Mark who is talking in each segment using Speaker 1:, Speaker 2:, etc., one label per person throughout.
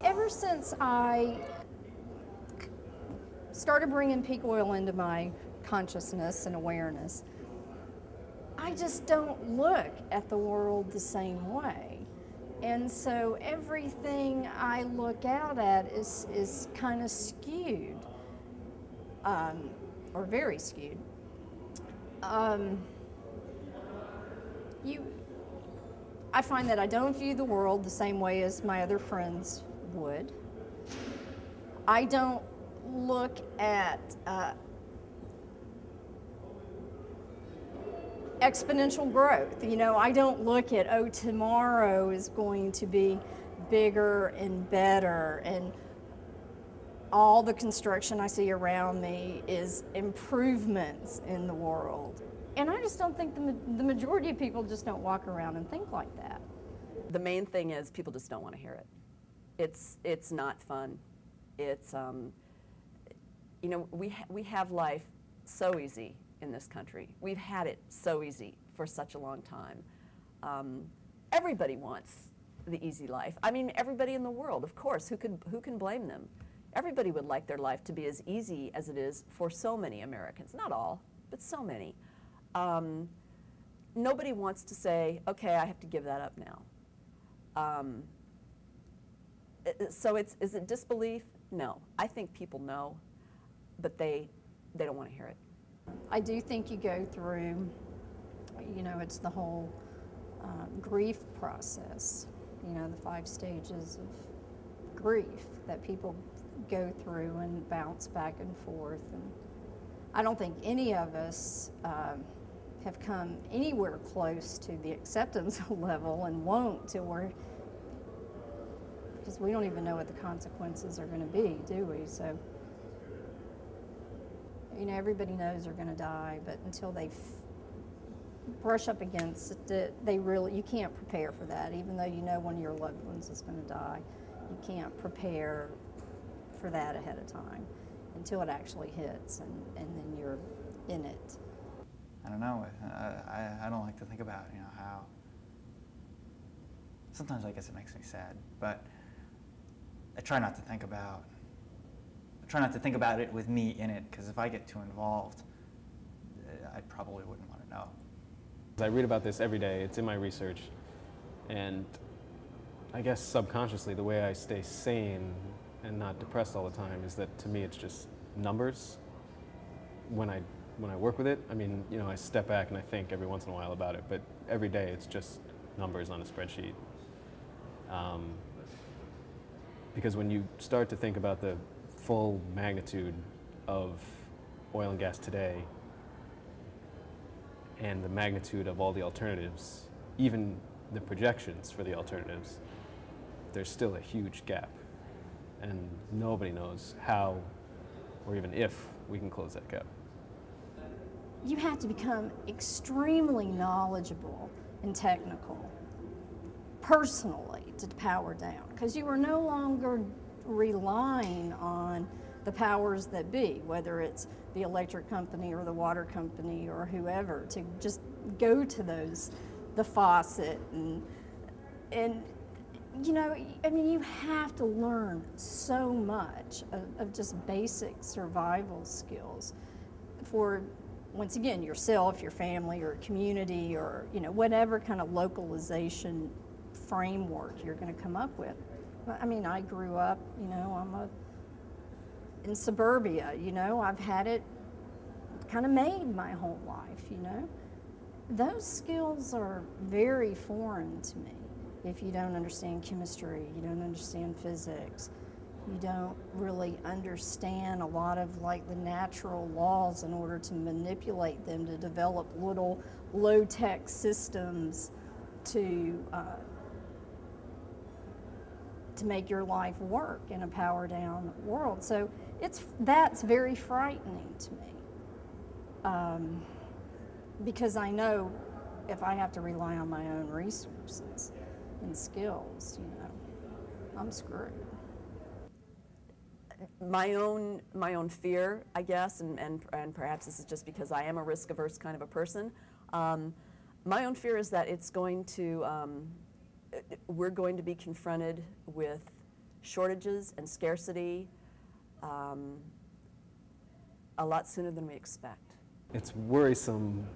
Speaker 1: Ever since I started bringing peak oil into my consciousness and awareness, I just don't look at the world the same way. And so everything I look out at is kind of skewed, or very skewed. I find that I don't view the world the same way as my other friends would. I don't look at exponential growth. You know, I don't look at, oh, tomorrow is going to be bigger and better, and all the construction I see around me is improvements in the world. And I just don't think the majority of people just don't walk around and think like that.
Speaker 2: The main thing is people just don't want to hear it. It's not fun. It's, you know, we have life so easy in this country. We've had it so easy for such a long time. Everybody wants the easy life. I mean, everybody in the world, of course. Who can blame them? Everybody would like their life to be as easy as it is for so many Americans. Not all, but so many. Nobody wants to say, okay, I have to give that up now. So is it disbelief? No. I think people know, but they don't want to hear it.
Speaker 1: I do think you go through, you know, it's the whole grief process, you know, the 5 stages of grief that people go through and bounce back and forth. And I don't think any of us have come anywhere close to the acceptance level, and won't till we're, because we don't even know what the consequences are going to be, do we? So, you know, everybody knows they're going to die, but until they brush up against it, you can't prepare for that. Even though you know one of your loved ones is going to die, you can't prepare for that ahead of time until it actually hits, and then you're in it.
Speaker 3: I don't know. I don't like to think about, you know, how. Sometimes I guess it makes me sad, but I try not to think about. I try not to think about it with me in it, because if I get too involved, I probably wouldn't want to know.
Speaker 4: I read about this every day. It's in my research, and I guess subconsciously the way I stay sane and not depressed all the time is that, to me, it's just numbers. When I work with it, I mean, you know, I step back and I think every once in a while about it, but every day it's just numbers on a spreadsheet. Because when you start to think about the full magnitude of oil and gas today and the magnitude of all the alternatives, even the projections for the alternatives, there's still a huge gap. And nobody knows how or even if we can close that gap.
Speaker 1: You have to become extremely knowledgeable and technical personally to power down, because you are no longer relying on the powers that be, whether it's the electric company or the water company or whoever, to just go to the faucet and you know, I mean, you have to learn so much of just basic survival skills for, once again, yourself, your family, or community, or, you know, whatever kind of localization framework you're going to come up with. I mean, I grew up, you know, in suburbia, you know, I've had it kind of made my whole life, you know. Those skills are very foreign to me. If you don't understand chemistry, you don't understand physics, you don't really understand a lot of like the natural laws in order to manipulate them to develop little low-tech systems to make your life work in a power-down world. So that's very frightening to me, because I know if I have to rely on my own resources and skills, you know, I'm screwed.
Speaker 2: My own fear, I guess, and perhaps this is just because I am a risk-averse kind of a person. My own fear is that it's going to, we're going to be confronted with shortages and scarcity a lot sooner than we expect.
Speaker 4: It's worrisome,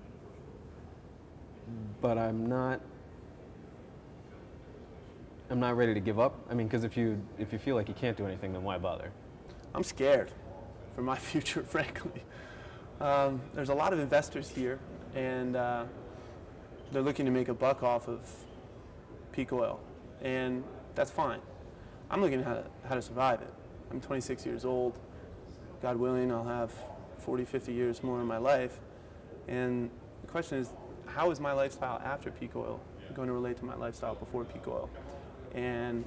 Speaker 4: but I'm not ready to give up. I mean, because if you feel like you can't do anything, then why bother?
Speaker 5: I'm scared for my future, frankly. There's a lot of investors here, and they're looking to make a buck off of peak oil, and that's fine. I'm looking at how to survive it. I'm 26 years old. God willing, I'll have 40, 50 years more in my life. And the question is, how is my lifestyle after peak oil going to relate to my lifestyle before peak oil? And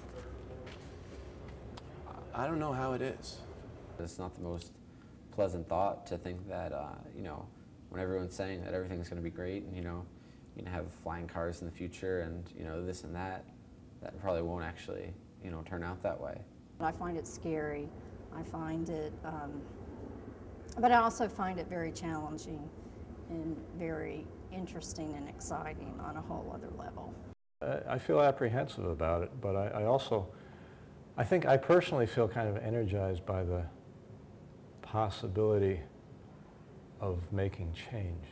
Speaker 5: I don't know how it is.
Speaker 6: It's not the most pleasant thought to think that, you know, when everyone's saying that everything's going to be great and, you know, you're going to have flying cars in the future and, you know, this and that probably won't actually, you know, turn out that way.
Speaker 1: I find it scary. I find it, but I also find it very challenging and very interesting and exciting on a whole other level.
Speaker 7: I feel apprehensive about it, but I think I personally feel kind of energized by the possibility of making change.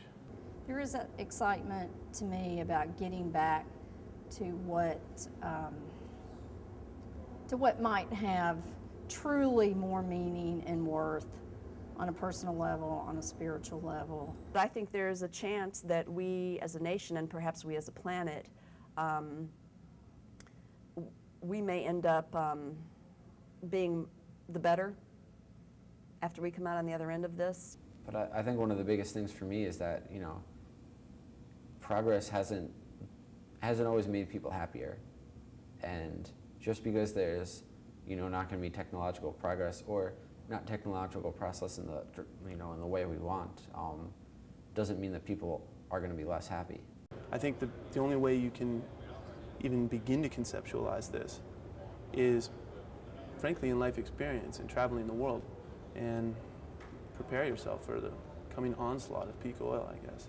Speaker 1: There is that excitement to me about getting back to what might have truly more meaning and worth on a personal level, on a spiritual level.
Speaker 2: I think there's a chance that we as a nation, and perhaps we as a planet, we may end up being the better after we come out on the other end of this.
Speaker 6: But I think one of the biggest things for me is that, you know, progress hasn't always made people happier. And just because there's, you know, not going to be technological progress or not technological process in the, you know, in the way we want, doesn't mean that people are going to be less happy.
Speaker 5: I think the only way you can even begin to conceptualize this is, frankly, in life experience and traveling the world, and prepare yourself for the coming onslaught of peak oil, I guess.